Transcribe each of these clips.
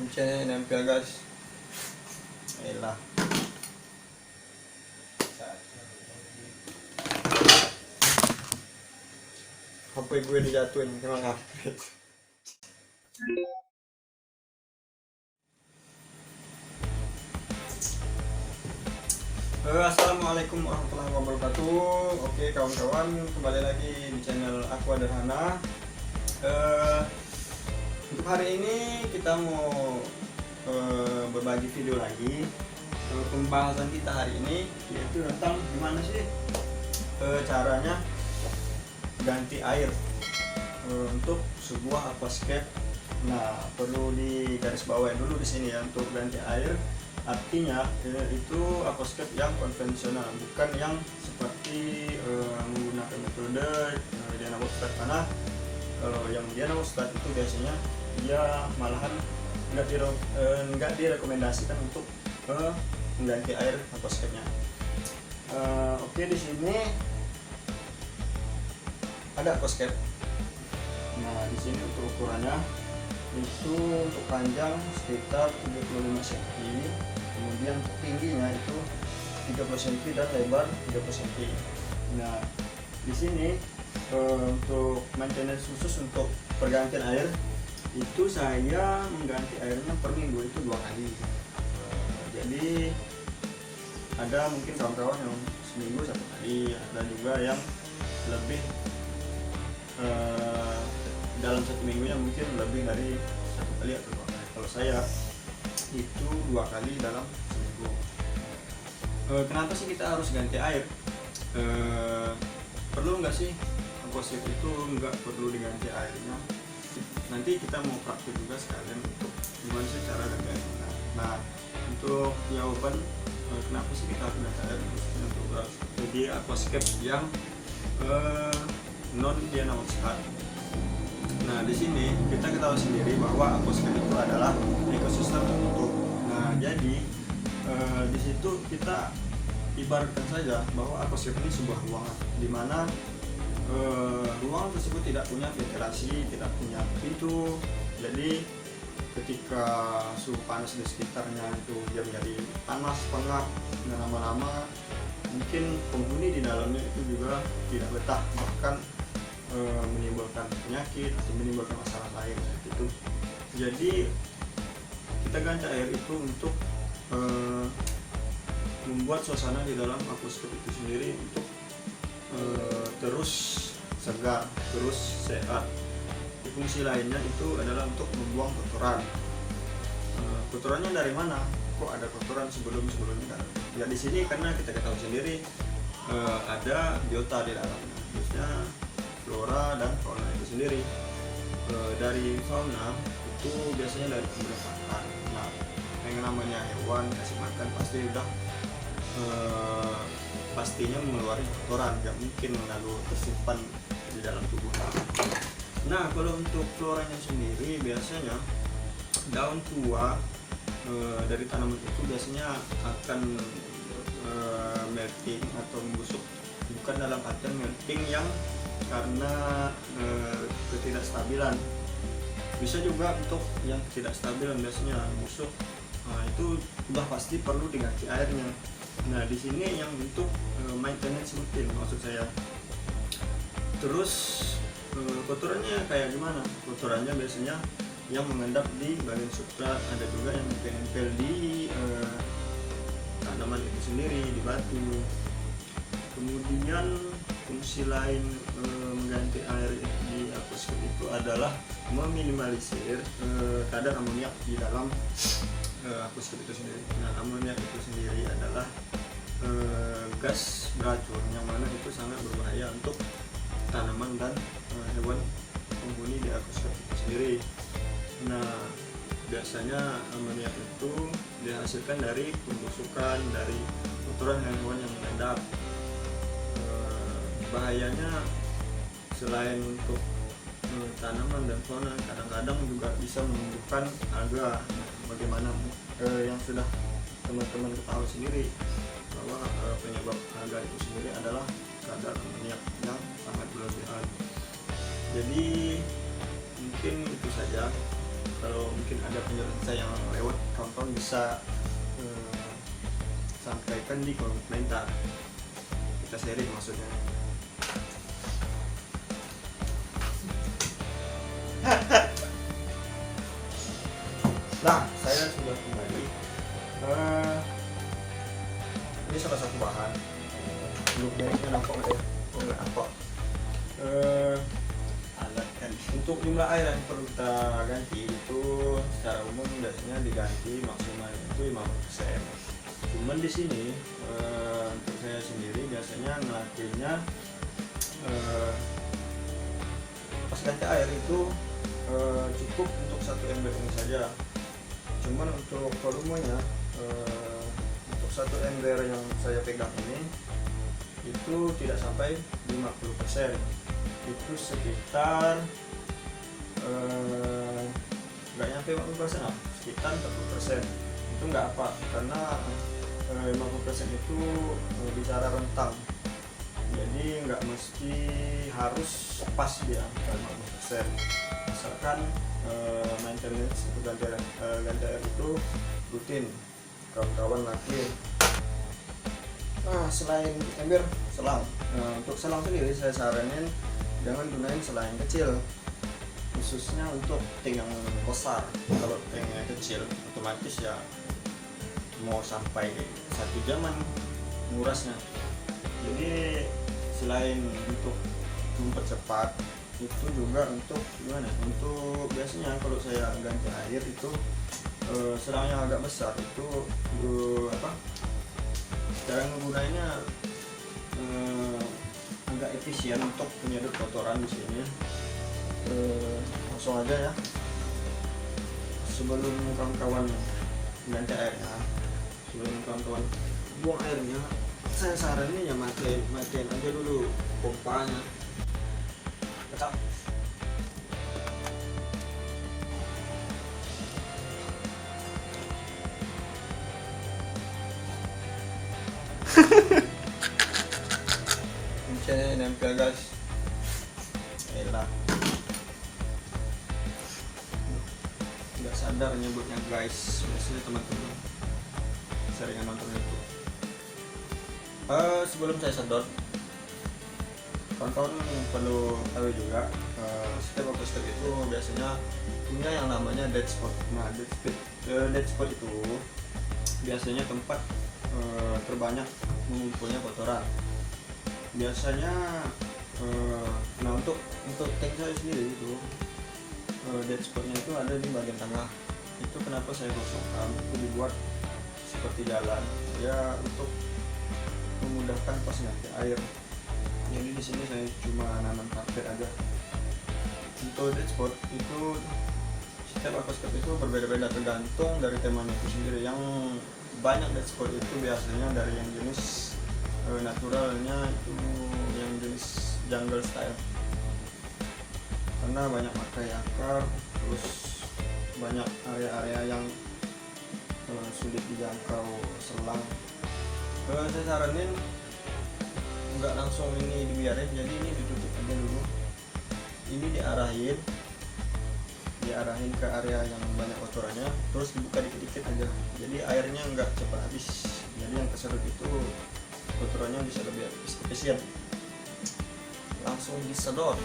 kuncinya nempel guys. Elah. HP gue dijatuhin emang upgrade. Assalamualaikum warahmatullahi wabarakatuh. Oke kawan-kawan, kembali lagi di channel Aqua Derhana. Untuk hari ini kita mau berbagi video lagi. Pembahasan kita hari ini yaitu tentang gimana sih caranya ganti air untuk sebuah aquascape. Nah, perlu digarisbawahi dulu di sini ya, untuk ganti air artinya itu aquascape yang konvensional, bukan yang seperti menggunakan metode Dynamo-Stat. Karena yang Dynamo-Stat itu biasanya dia malahan nggak direkomendasikan untuk mengganti air aquascape-nya. Oke, di sini ada aquascape. Nah, di sini untuk ukurannya itu untuk panjang sekitar 35 cm, kemudian untuk tingginya itu 30 cm dan lebar 30 cm. Nah, di sini untuk maintenance khusus untuk pergantian air itu saya mengganti airnya per minggu itu 2 kali. Jadi ada mungkin kawan-kawan yang seminggu 1 kali, ada juga yang lebih dalam 1 minggunya mungkin lebih dari 1 kali atau 2 kali. Kalau saya itu 2 kali dalam seminggu. Kenapa sih kita harus ganti air? Perlu nggak sih aquascape itu nggak perlu diganti airnya? Nanti kita mau praktik juga sekalian untuk gimana sih cara ganti air. Nah, untuk jawaban kenapa sih kita harus ganti air khususnya untuk jadi aquascape yang non Dynamo-Stat. Nah, di sini kita ketahui sendiri bahwa aquascape itu adalah ekosistem tertutup. Nah, jadi di situ kita ibaratkan saja bahwa aquascape ini sebuah ruangan, di mana ruangan tersebut tidak punya ventilasi, tidak punya pintu. Jadi ketika suhu panas di sekitarnya itu dia menjadi panas, pengap, dan lama-lama mungkin penghuni di dalamnya itu juga tidak betah, bahkan menimbulkan penyakit atau menimbulkan masalah lain gitu. Jadi kita ganti air itu untuk membuat suasana di dalam aquascape itu sendiri untuk terus segar, terus sehat. Fungsi lainnya itu adalah untuk membuang kotoran. Kotorannya dari mana? Kok ada kotoran sebelumnya? Ya di sini karena kita ketahui sendiri ada biota di dalamnya, khususnya flora dan fauna itu sendiri. Dari fauna itu biasanya dari pemberian makan. Nah, yang namanya hewan kasih makan pasti udah pastinya mengeluarkan kotoran, nggak mungkin lalu tersimpan di dalam tubuhnya. Nah, kalau untuk floranya sendiri biasanya daun tua dari tanaman itu biasanya akan melting atau membusuk, bukan dalam artian melting yang karena ketidakstabilan. Bisa juga untuk yang ketidakstabilan biasanya busuk. Nah, itu udah pasti perlu diganti airnya. Nah, di sini yang untuk maintenance rutin maksud saya. Terus kotorannya kayak gimana? Kotorannya biasanya yang mengendap di bagian substrat, ada juga yang nempel di tanaman itu sendiri, di batu. Kemudian fungsi lain mengganti air di aquascape itu adalah meminimalisir kadar amoniak di dalam aquascape itu sendiri. Nah, amoniak itu sendiri adalah gas beracun yang mana itu sangat berbahaya untuk tanaman dan hewan penghuni di aquascape itu sendiri. Nah, biasanya amoniak itu dihasilkan dari pembusukan dari kotoran hewan yang mengendap. Bahayanya selain untuk tanaman dan fauna, kadang-kadang juga bisa menumbuhkan alga. Bagaimana yang sudah teman-teman ketahui sendiri bahwa penyebab alga itu sendiri adalah kadar amoniak yang sangat berlebihan. Jadi mungkin itu saja Kalau mungkin ada penjelasan saya yang lewat, kawan-kawan bisa sampaikan di kolom komentar, kita sharing maksudnya. Nah, saya sudah kembali. Ini salah satu bahan. Look backnya nampak nggak ya? Oh, nggak nampak. Alat kan. Untuk jumlah air yang perlu kita ganti itu secara umum biasanya diganti maksimal itu 50%. Cuman di sini untuk saya sendiri biasanya ngelakuinnya pas ganti air itu cukup untuk 1 ember ini saja. Cuman untuk volumenya untuk 1 ember yang saya pegang ini itu tidak sampai 50%, itu sekitar nggak nyampe 50% lah, sekitar 40%. Itu nggak apa, karena 50% itu bicara rentang, jadi nggak mesti harus pas dia 50%, asalkan maintenance itu ganti air itu rutin, kawan-kawan lakuin. Nah, selain ember, selang. Nah, untuk selang sendiri saya saranin jangan gunain selang yang kecil, khususnya untuk tank yang besar. Kalau tanknya kecil, otomatis ya mau sampai 1 jaman ngurasnya. Jadi selain untuk mempercepat, itu juga untuk gimana? Untuk biasanya kalau saya ganti air itu selangnya agak besar itu cara menggunakannya agak efisien untuk menyedot kotoran di sini. Langsung aja ya, sebelum kawan-kawan ganti airnya, sebelum kawan-kawan buang airnya, saya saranin ya matiin aja dulu pompanya. Betul. Kuncinya nempel guys. Elah, nggak sadar nyebutnya guys, biasanya teman-teman seringan nonton itu. Sebelum saya sedot, kawan-kawan perlu tahu juga step atau step itu biasanya punya yang namanya dead spot. Nah, dead spot itu biasanya tempat terbanyak mengumpulnya kotoran. Biasanya nah untuk tank saya sendiri itu dead spotnya itu ada di bagian tengah. Itu kenapa saya kosongkan, itu dibuat seperti jalan ya untuk memudahkan pas ganti air. Jadi di sini saya cuma nanam karpet aja. Untuk dead spot itu setiap aquascape itu berbeda-beda tergantung dari temanya itu sendiri. Yang banyak dead spot itu biasanya dari yang jenis naturalnya itu yang jenis jungle style, karena banyak pakai akar, terus banyak area-area yang sulit dijangkau selang. Saya saranin nggak langsung ini dibiarin, jadi ini ditutup aja dulu, ini diarahin ke area yang banyak kotorannya, terus dibuka dikit-dikit aja, jadi airnya nggak cepat habis, jadi yang keserut itu kotorannya bisa lebih efisien. Langsung disedot.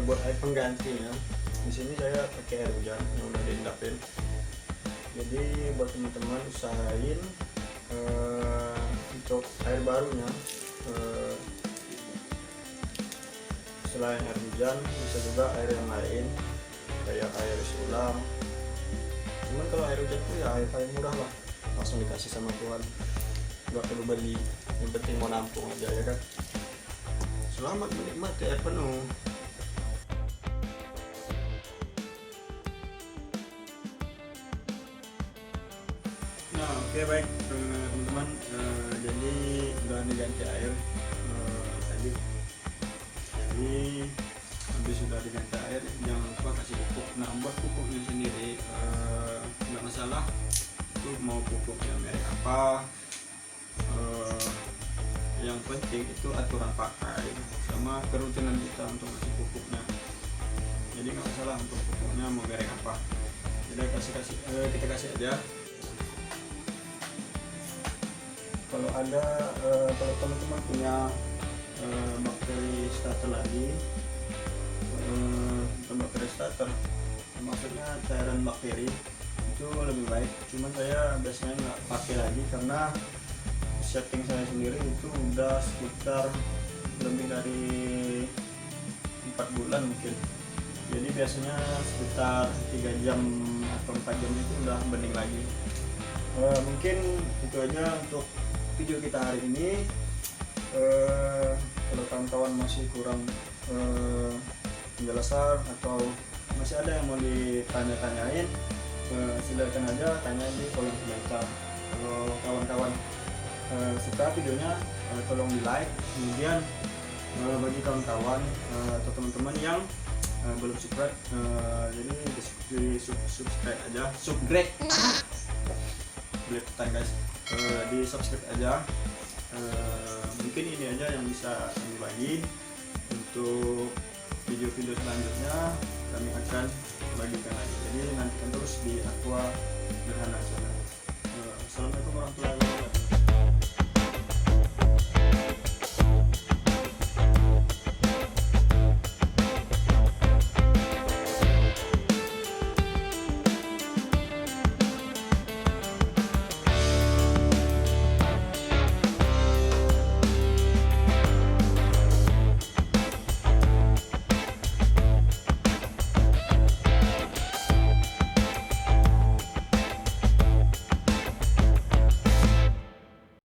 Buat air penggantinya, di sini saya pakai air hujan yang udah diendapin. Jadi buat teman-teman usahain untuk air barunya selain air hujan bisa juga air yang lain kayak air sulam. Cuman kalau air hujan tuh ya air murah lah, langsung dikasih sama Tuhan, nggak perlu beli, yang penting mau nampung aja ya kan. Selamat menikmati air penuh. Oke baik teman-teman, jadi udah diganti air tadi. Jadi habis sudah diganti air, jangan lupa kasih pupuk. Nah buat pupuknya sendiri nggak masalah itu mau pupuknya merek apa, yang penting itu aturan pakai sama kerutinan kita untuk kasih pupuknya. Jadi nggak masalah untuk pupuknya mau merek apa, jadi kita kasih aja. Kalau ada kalau teman-teman punya bakteri starter lagi, bakteri starter maksudnya cairan bakteri itu lebih baik, cuman saya biasanya nggak pakai lagi karena setting saya sendiri itu udah sekitar lebih dari 4 bulan mungkin. Jadi biasanya sekitar 3 jam atau 4 jam itu udah bening lagi. Mungkin itu aja untuk video kita hari ini. Kalau kawan-kawan masih kurang penjelasan atau masih ada yang mau ditanya-tanyain, silakan aja tanya di kolom komentar. Kalau kawan-kawan suka videonya, tolong di like. Kemudian bagi kawan-kawan atau teman-teman yang belum subscribe, jadi di subscribe aja, belepotan guys, di subscribe aja. Mungkin ini aja yang bisa kami bagi. Untuk video-video selanjutnya kami akan bagikan lagi, jadi nantikan terus di Aqua Gerhana Channel. Assalamualaikum warahmatullahi wabarakatuh.